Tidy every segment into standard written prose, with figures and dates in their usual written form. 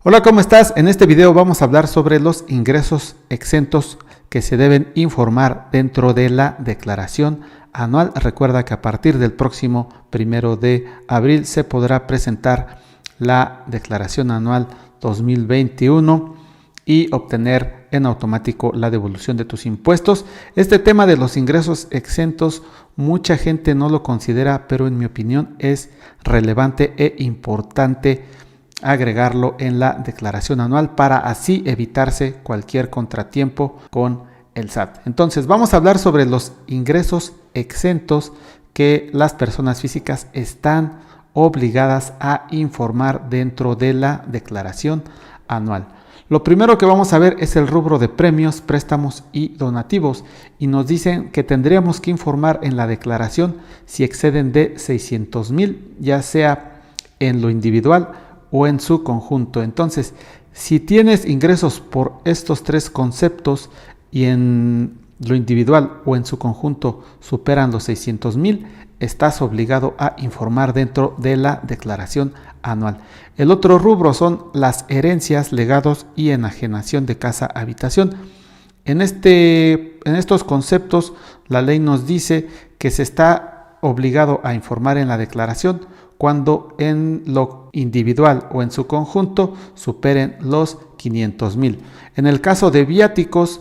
Hola, ¿cómo estás? En este video vamos a hablar sobre los ingresos exentos que se deben informar dentro de la declaración anual. Recuerda que a partir del próximo 1 de abril se podrá presentar la declaración anual 2021 y obtener en automático la devolución de tus impuestos. Este tema de los ingresos exentos, mucha gente no lo considera, pero en mi opinión es relevante e importante agregarlo en la declaración anual para así evitarse cualquier contratiempo con el SAT. Entonces vamos a hablar sobre los ingresos exentos que las personas físicas están obligadas a informar dentro de la declaración anual. Lo primero que vamos a ver es el rubro de premios, préstamos y donativos, y nos dicen que tendríamos que informar en la declaración si exceden de 600,000, ya sea en lo individual o en su conjunto. Entonces, si tienes ingresos por estos tres conceptos y en lo individual o en su conjunto superan los 600,000, estás obligado a informar dentro de la declaración anual. El otro rubro son las herencias, legados y enajenación de casa habitación. En estos conceptos, la ley nos dice que se está obligado a informar en la declaración cuando en lo individual o en su conjunto superen los 500,000. En el caso de viáticos,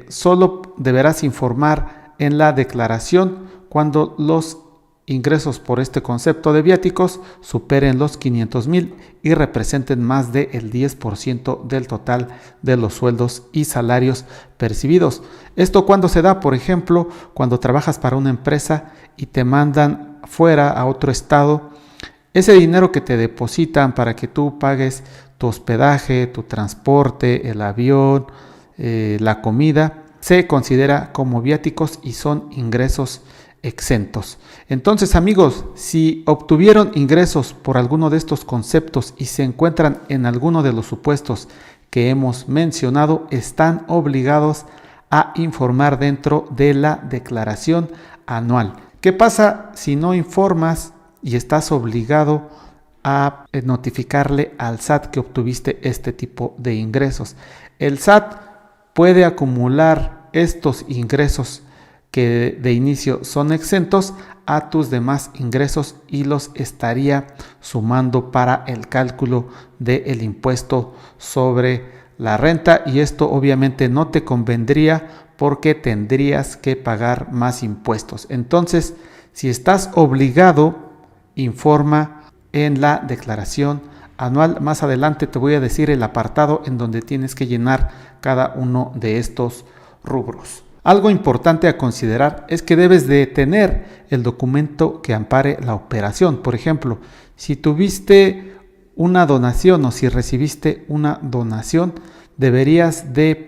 solo deberás informar en la declaración cuando los ingresos por este concepto de viáticos superen los 500,000 y representen más del 10% del total de los sueldos y salarios percibidos. Esto cuando se da, por ejemplo, cuando trabajas para una empresa y te mandan fuera a otro estado, ese dinero que te depositan para que tú pagues tu hospedaje, tu transporte, el avión, la comida, se considera como viáticos y son ingresos exentos. Entonces, amigos, si obtuvieron ingresos por alguno de estos conceptos y se encuentran en alguno de los supuestos que hemos mencionado, están obligados a informar dentro de la declaración anual. ¿Qué pasa si no informas y estás obligado a notificarle al SAT que obtuviste este tipo de ingresos? El SAT puede acumular estos ingresos que de inicio son exentos a tus demás ingresos y los estaría sumando para el cálculo del impuesto sobre la renta, y esto obviamente no te convendría porque tendrías que pagar más impuestos. Entonces, si estás obligado, informa en la declaración anual. Más adelante te voy a decir el apartado en donde tienes que llenar cada uno de estos rubros. Algo importante a considerar es que debes de tener el documento que ampare la operación. Por ejemplo, si tuviste una donación o si recibiste una donación, deberías de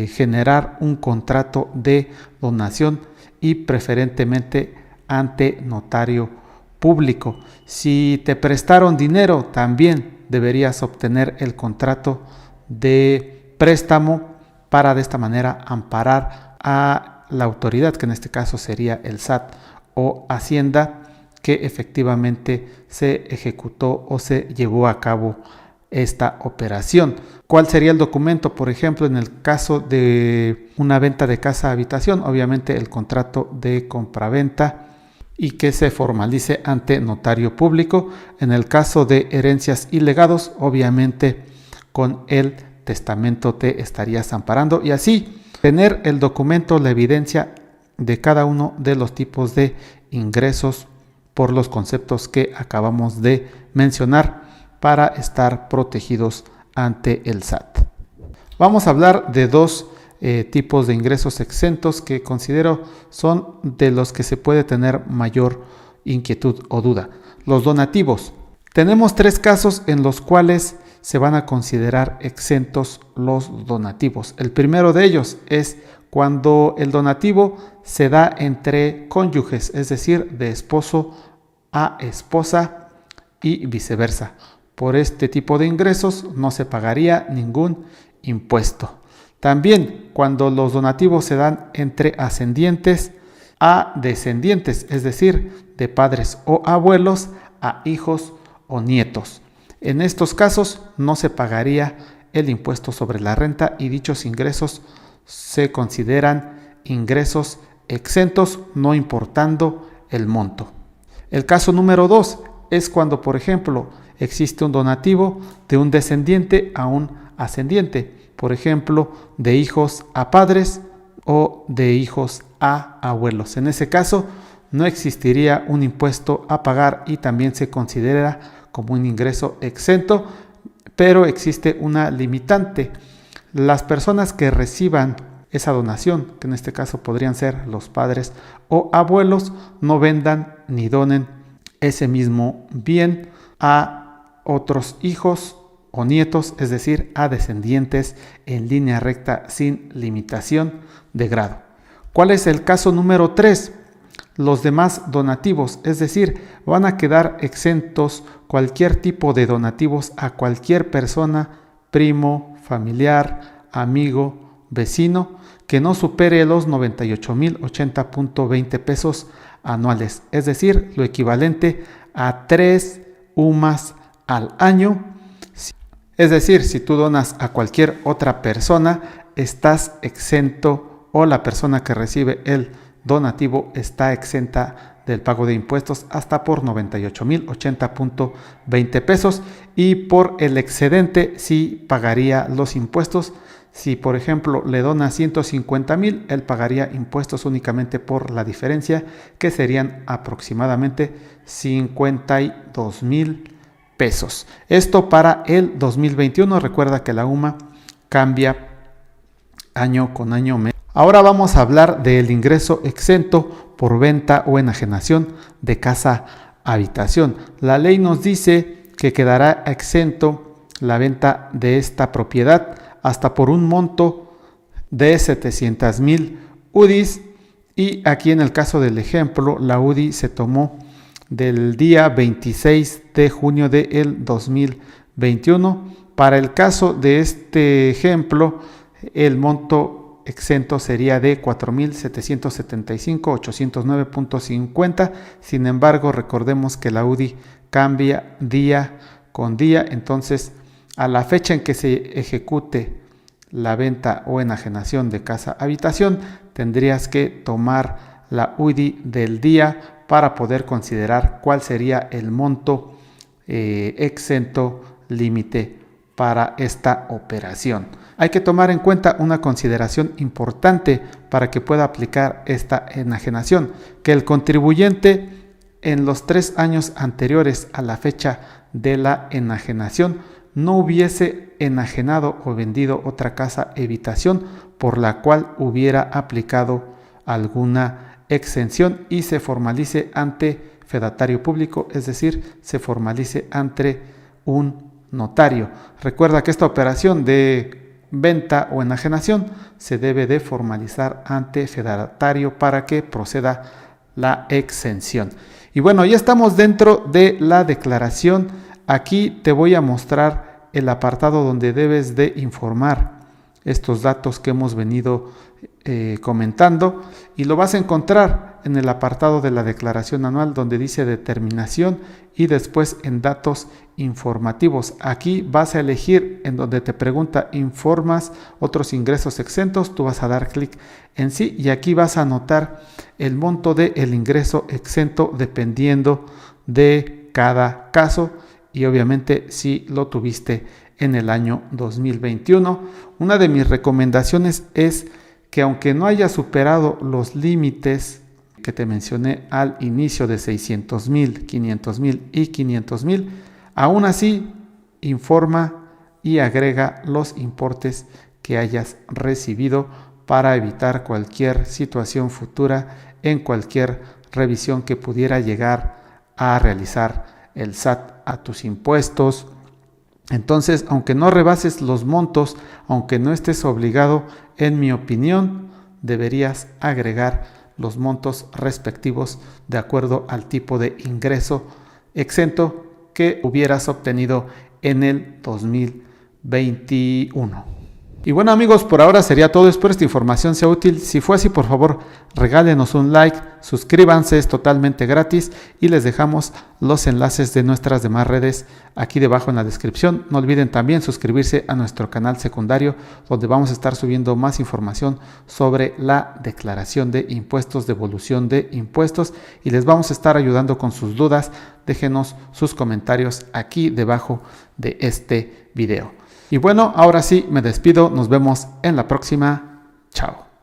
generar un contrato de donación y preferentemente ante notario público. Si te prestaron dinero, también deberías obtener el contrato de préstamo para de esta manera amparar a la autoridad, que en este caso sería el SAT o Hacienda, que efectivamente se ejecutó o se llevó a cabo esta operación. ¿Cuál sería el documento? Por ejemplo, en el caso de una venta de casa habitación, obviamente el contrato de compraventa y que se formalice ante notario público. En el caso de herencias y legados, obviamente con el testamento te estarías amparando, y así tener el documento, la evidencia de cada uno de los tipos de ingresos por los conceptos que acabamos de mencionar para estar protegidos ante el SAT. Vamos a hablar de dos tipos de ingresos exentos que considero son de los que se puede tener mayor inquietud o duda. Los donativos. Tenemos tres casos en los cuales se van a considerar exentos los donativos. El primero de ellos es cuando el donativo se da entre cónyuges, es decir, de esposo a esposa y viceversa. Por este tipo de ingresos no se pagaría ningún impuesto. También cuando los donativos se dan entre ascendientes a descendientes, es decir, de padres o abuelos a hijos o nietos. En estos casos no se pagaría el impuesto sobre la renta y dichos ingresos se consideran ingresos exentos, no importando el monto. El caso número 2 es cuando, por ejemplo, existe un donativo de un descendiente a un ascendiente, por ejemplo, de hijos a padres o de hijos a abuelos. En ese caso, no existiría un impuesto a pagar y también se considera como un ingreso exento, pero existe una limitante. Las personas que reciban esa donación, que en este caso podrían ser los padres o abuelos, no vendan ni donen ese mismo bien a otros hijos o nietos, es decir, a descendientes en línea recta sin limitación de grado. ¿Cuál es el caso número 3? Los demás donativos, es decir, van a quedar exentos cualquier tipo de donativos a cualquier persona, primo, familiar, amigo, vecino, que no supere los 98,080.20 pesos anuales, es decir, lo equivalente a 3 UMAS al año. Es decir, si tú donas a cualquier otra persona, estás exento, o la persona que recibe el donativo está exenta del pago de impuestos hasta por 98,080.20 pesos, y por el excedente sí pagaría los impuestos. Si por ejemplo le dona 150,000, él pagaría impuestos únicamente por la diferencia, que serían aproximadamente 52,000 pesos. Esto para el 2021. Recuerda que la UMA cambia año con año. Ahora vamos a hablar del ingreso exento por venta o enajenación de casa habitación. La ley nos dice que quedará exento la venta de esta propiedad hasta por un monto de 700,000 UDIs, y aquí en el caso del ejemplo, la UDI se tomó del día 26 de junio del 2021. Para el caso de este ejemplo, el monto exento sería de 4,775,809.50. Sin embargo, recordemos que la UDI cambia día con día, entonces a la fecha en que se ejecute la venta o enajenación de casa habitación, tendrías que tomar la UDI del día para poder considerar cuál sería el monto exento límite para esta operación. Hay que tomar en cuenta una consideración importante para que pueda aplicar esta enajenación: que el contribuyente en los 3 años anteriores a la fecha de la enajenación no hubiese enajenado o vendido otra casa habitación por la cual hubiera aplicado alguna exención y se formalice ante fedatario público, es decir, se formalice ante un notario. Recuerda que esta operación de venta o enajenación se debe de formalizar ante fedatario para que proceda la exención. Y bueno, ya estamos dentro de la declaración. Aquí te voy a mostrar el apartado donde debes de informar estos datos que hemos venido comentando, y lo vas a encontrar en el apartado de la declaración anual donde dice determinación y después en datos informativos. Aquí vas a elegir en donde te pregunta informas otros ingresos exentos, tú vas a dar clic en sí y aquí vas a anotar el monto del ingreso exento dependiendo de cada caso y obviamente si lo tuviste en el año 2021. Una de mis recomendaciones es que aunque no haya superado los límites que te mencioné al inicio de 600,000, 500,000 y 500,000, aún así informa y agrega los importes que hayas recibido para evitar cualquier situación futura en cualquier revisión que pudiera llegar a realizar el SAT a tus impuestos. Entonces, aunque no rebases los montos, aunque no estés obligado, en mi opinión, deberías agregar los montos respectivos de acuerdo al tipo de ingreso exento que hubieras obtenido en el 2021. Y bueno amigos, por ahora sería todo. Espero esta información sea útil. Si fue así, por favor, regálenos un like, suscríbanse, es totalmente gratis y les dejamos los enlaces de nuestras demás redes aquí debajo en la descripción. No olviden también suscribirse a nuestro canal secundario, donde vamos a estar subiendo más información sobre la declaración de impuestos, devolución de impuestos, y les vamos a estar ayudando con sus dudas. Déjenos sus comentarios aquí debajo de este video. Y bueno, ahora sí me despido, nos vemos en la próxima. Chao.